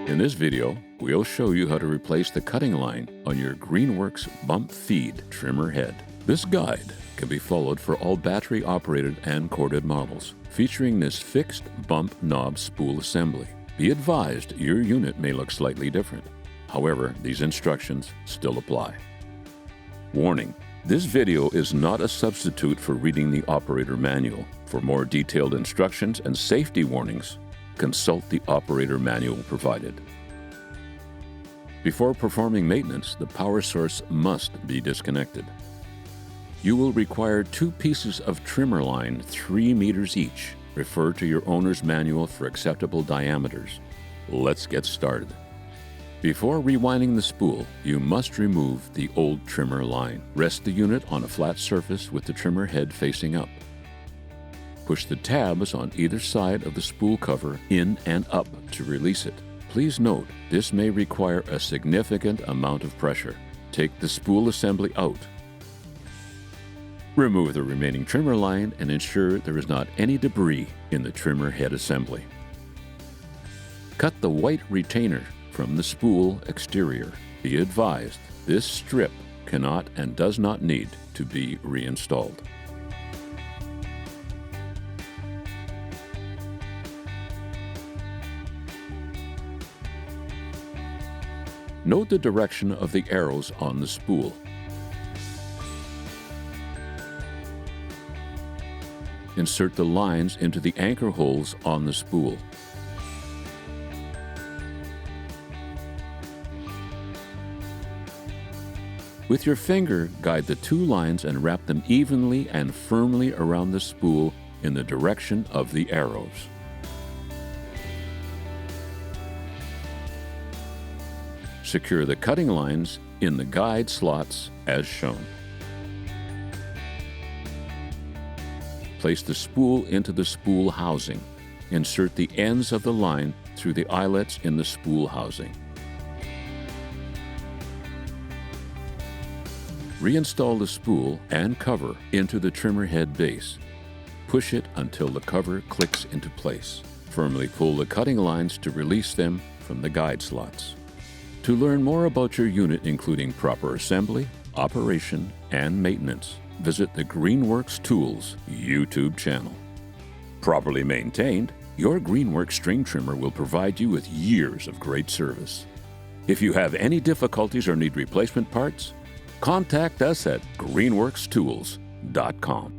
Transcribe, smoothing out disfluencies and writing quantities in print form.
In this video, we'll show you how to replace the cutting line on your GREENWORKS bump feed trimmer head. This guide can be followed for all battery-operated and corded models, featuring this fixed bump knob spool assembly. Be advised your unit may look slightly different. However, these instructions still apply. Warning: this video is not a substitute for reading the operator manual. For more detailed instructions and safety warnings, consult the operator manual provided. Before performing maintenance, the power source must be disconnected. You will require 2 pieces of trimmer line 3 meters each. Refer to your owner's manual for acceptable diameters. Let's get started. Before rewinding the spool, you must remove the old trimmer line. Rest the unit on a flat surface with the trimmer head facing up. Push the tabs on either side of the spool cover in and up to release it. Please note, this may require a significant amount of pressure. Take the spool assembly out. Remove the remaining trimmer line and ensure there is not any debris in the trimmer head assembly. Cut the white retainer from the spool exterior. Be advised, this strip cannot and does not need to be reinstalled. Note the direction of the arrows on the spool. Insert the lines into the anchor holes on the spool. With your finger, guide the 2 lines and wrap them evenly and firmly around the spool in the direction of the arrows. Secure the cutting lines in the guide slots as shown. Place the spool into the spool housing. Insert the ends of the line through the eyelets in the spool housing. Reinstall the spool and cover into the trimmer head base. Push it until the cover clicks into place. Firmly pull the cutting lines to release them from the guide slots. To learn more about your unit, including proper assembly, operation, and maintenance, visit the GREENWORKS Tools YouTube channel. Properly maintained, your GREENWORKS string trimmer will provide you with years of great service. If you have any difficulties or need replacement parts, contact us at greenworkstools.com.